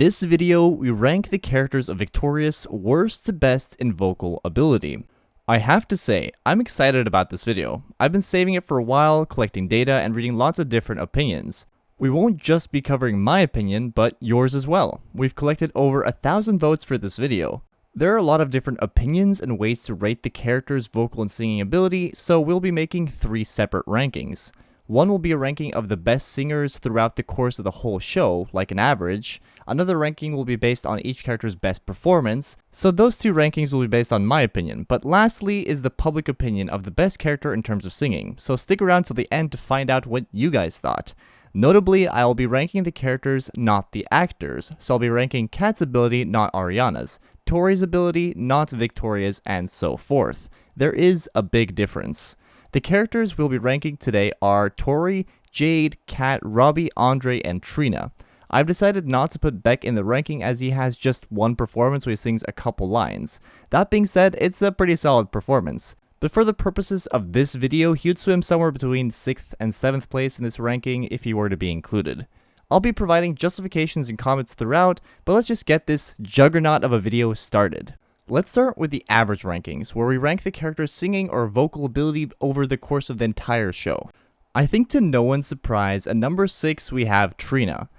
this video, we rank the characters of Victorious worst to best in vocal ability. I have to say, I'm excited about this video. I've been saving it for a while, collecting data and reading lots of different opinions. We won't just be covering my opinion, but yours as well. We've collected over 1,000 votes for this video. There are a lot of different opinions and ways to rate the character's vocal and singing ability, so we'll be making 3 separate rankings. One will be a ranking of the best singers throughout the course of the whole show, like an average. Another ranking will be based on each character's best performance, so those 2 rankings will be based on my opinion. But lastly is the public opinion of the best character in terms of singing, so stick around till the end to find out what you guys thought. Notably, I will be ranking the characters, not the actors, so I'll be ranking Kat's ability, not Ariana's, Tori's ability, not Victoria's, and so forth. There is a big difference. The characters we'll be ranking today are Tori, Jade, Kat, Robbie, Andre, and Trina. I've decided not to put Beck in the ranking as he has just one performance where he sings a couple lines. That being said, it's a pretty solid performance. But for the purposes of this video, he would swim somewhere between 6th and 7th place in this ranking if he were to be included. I'll be providing justifications and comments throughout, but let's just get this juggernaut of a video started. Let's start with the average rankings, where we rank the character's singing or vocal ability over the course of the entire show. I think to no one's surprise, at number 6 we have Trina.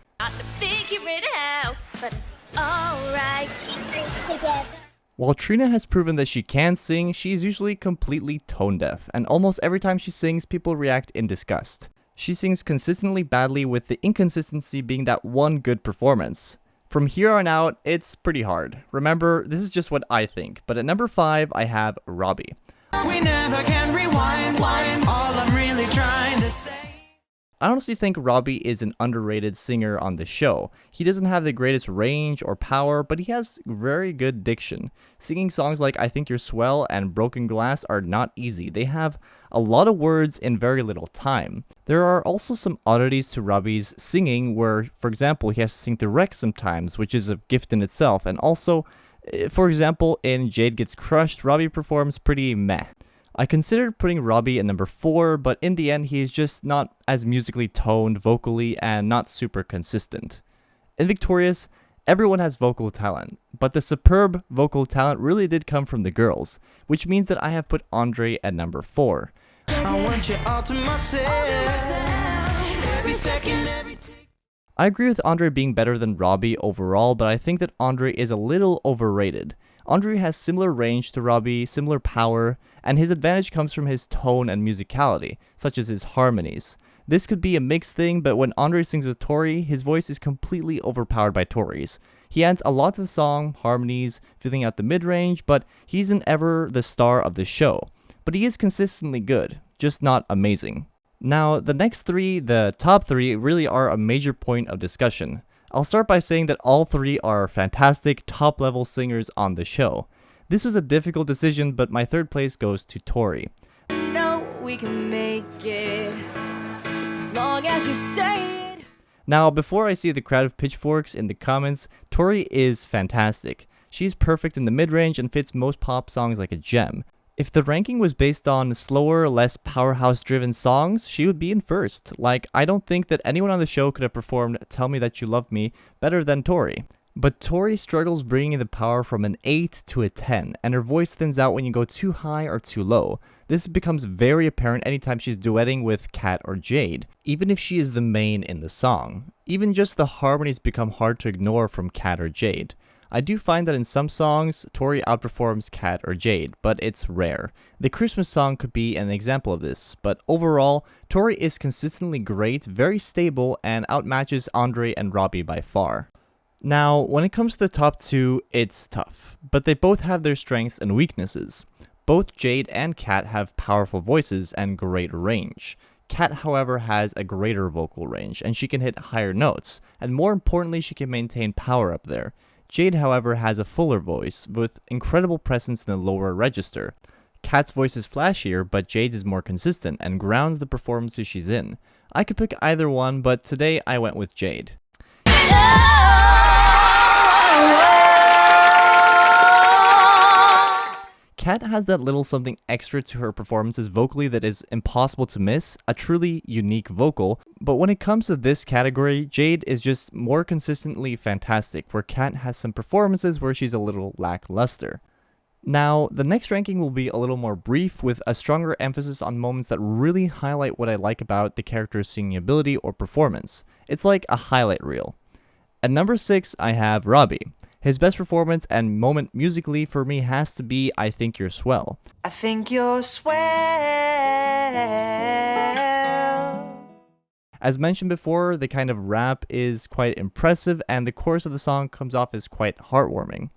While Trina has proven that she can sing, she is usually completely tone deaf, and almost every time she sings, people react in disgust. She sings consistently badly, with the inconsistency being that one good performance. From here on out, it's pretty hard. Remember, this is just what I think, but at number 5, I have Robbie. We never can rewind, all I'm really trying to say. I honestly think Robbie is an underrated singer on the show. He doesn't have the greatest range or power, but he has very good diction. Singing songs like I Think You're Swell and Broken Glass are not easy. They have a lot of words in very little time. There are also some oddities to Robbie's singing where, for example, he has to sing direct sometimes, which is a gift in itself, and also, for example, in Jade Gets Crushed, Robbie performs pretty meh. I considered putting Robbie at number 4, but in the end he is just not as musically toned vocally and not super consistent. In Victorious, everyone has vocal talent, but the superb vocal talent really did come from the girls, which means that I have put Andre at number 4. I want you all to myself, every second, I agree with Andre being better than Robbie overall, but I think that Andre is a little overrated. Andre has similar range to Robbie, similar power, and his advantage comes from his tone and musicality, such as his harmonies. This could be a mixed thing, but when Andre sings with Tori, his voice is completely overpowered by Tori's. He adds a lot to the song, harmonies, filling out the mid-range, but he isn't ever the star of the show. But he is consistently good, just not amazing. Now, the next 3, the top 3, really are a major point of discussion. I'll start by saying that all 3 are fantastic, top-level singers on the show. This was a difficult decision, but my 3rd place goes to Tori. No, we can make it, as long as you say it. Now, before I see the crowd of pitchforks in the comments, Tori is fantastic. She's perfect in the mid-range and fits most pop songs like a gem. If the ranking was based on slower, less powerhouse-driven songs, she would be in 1st. Like, I don't think that anyone on the show could have performed Tell Me That You Love Me better than Tori. But Tori struggles bringing the power from an 8 to a 10, and her voice thins out when you go too high or too low. This becomes very apparent anytime she's duetting with Kat or Jade, even if she is the main in the song. Even just the harmonies become hard to ignore from Kat or Jade. I do find that in some songs, Tori outperforms Kat or Jade, but it's rare. The Christmas song could be an example of this, but overall, Tori is consistently great, very stable, and outmatches Andre and Robbie by far. Now, when it comes to the top 2, it's tough, but they both have their strengths and weaknesses. Both Jade and Kat have powerful voices and great range. Kat, however, has a greater vocal range, and she can hit higher notes, and more importantly, she can maintain power up there. Jade, however, has a fuller voice, with incredible presence in the lower register. Kat's voice is flashier, but Jade's is more consistent and grounds the performances she's in. I could pick either one, but today I went with Jade. Kat has that little something extra to her performances vocally that is impossible to miss, a truly unique vocal, but when it comes to this category, Jade is just more consistently fantastic, where Kat has some performances where she's a little lackluster. Now, the next ranking will be a little more brief, with a stronger emphasis on moments that really highlight what I like about the character's singing ability or performance. It's like a highlight reel. At number 6, I have Robbie. His best performance and moment musically for me has to be I Think You're Swell. I think you're swell. As mentioned before, the kind of rap is quite impressive and the chorus of the song comes off as quite heartwarming.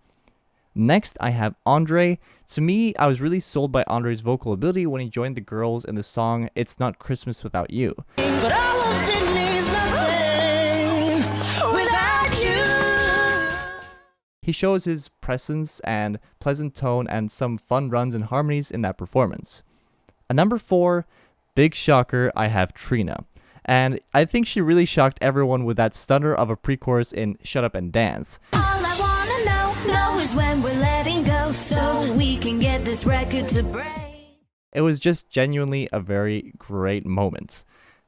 Next, I have Andre. To me, I was really sold by Andre's vocal ability when he joined the girls in the song It's Not Christmas Without You. But all of it means nothing without you. He shows his presence and pleasant tone and some fun runs and harmonies in that performance. At number 4, big shocker, I have Trina. And I think she really shocked everyone with that stunner of a pre-chorus in Shut Up and Dance. All I wanna know is when we're letting go, so we can get this record to break. It was just genuinely a very great moment.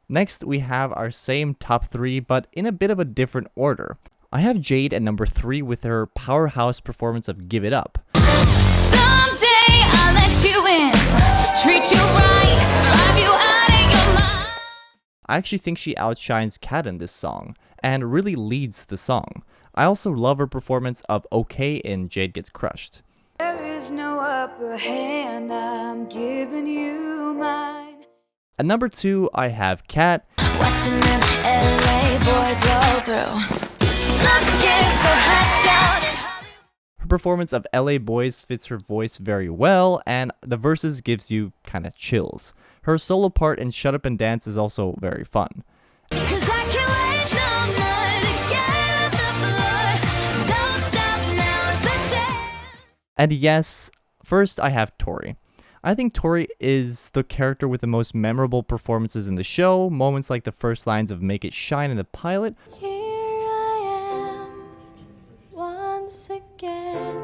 Next, we have our same top 3, but in a bit of a different order. I have Jade at number 3 with her powerhouse performance of Give It Up. Someday I'll let you in, treat you right, drive you out of your mind. I actually think she outshines Kat in this song, and really leads the song. I also love her performance of OK in Jade Gets Crushed. There is no upper hand, I'm giving you mine. At number 2, I have Kat. Watching them LA boys roll through. Looking so hot down in Hollywood. Her performance of LA Boys fits her voice very well, and the verses gives you kinda chills. Her solo part in Shut Up and Dance is also very fun. 'Cause I can't wait no more to get on the floor. Don't stop now, it's a chance. And yes, first I have Tori. I think Tori is the character with the most memorable performances in the show, moments like the first lines of Make It Shine in the pilot, Here I am, once again.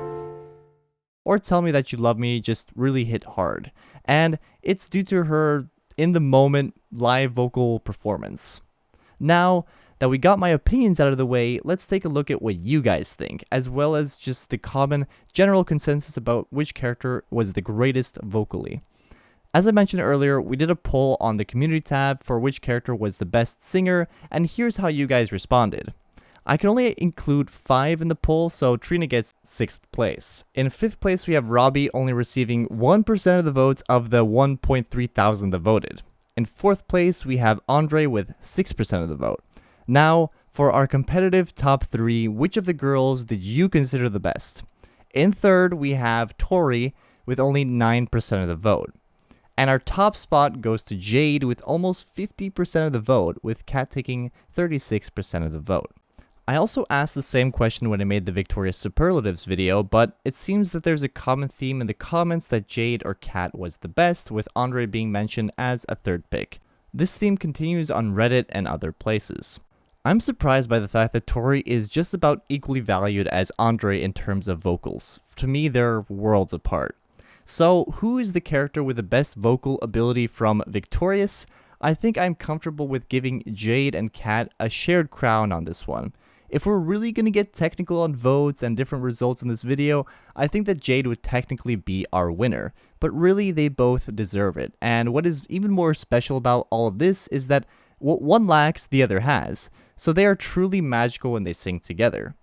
or Tell Me That You Love Me just really hit hard. And it's due to her in-the-moment live vocal performance. Now that we got my opinions out of the way, let's take a look at what you guys think, as well as just the common general consensus about which character was the greatest vocally. As I mentioned earlier, we did a poll on the community tab for which character was the best singer, and here's how you guys responded. I can only include 5 in the poll, so Trina gets 6th place. In 5th place, we have Robbie only receiving 1% of the votes of the 1.3 thousand that voted. In 4th place, we have Andre with 6% of the vote. Now, for our competitive top 3, which of the girls did you consider the best? In 3rd, we have Tori with only 9% of the vote. And our top spot goes to Jade with almost 50% of the vote, with Kat taking 36% of the vote. I also asked the same question when I made the Victorious Superlatives video, but it seems that there's a common theme in the comments that Jade or Kat was the best, with Andre being mentioned as a 3rd pick. This theme continues on Reddit and other places. I'm surprised by the fact that Tori is just about equally valued as Andre in terms of vocals. To me, they're worlds apart. So, who is the character with the best vocal ability from Victorious? I think I'm comfortable with giving Jade and Kat a shared crown on this one. If we're really going to get technical on votes and different results in this video, I think that Jade would technically be our winner. But really, they both deserve it. And what is even more special about all of this is that what one lacks, the other has. So they are truly magical when they sing together.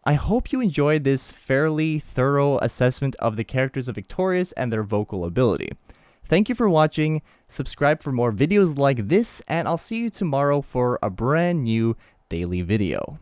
I hope you enjoyed this fairly thorough assessment of the characters of Victorious and their vocal ability. Thank you for watching, subscribe for more videos like this, and I'll see you tomorrow for a brand new daily video.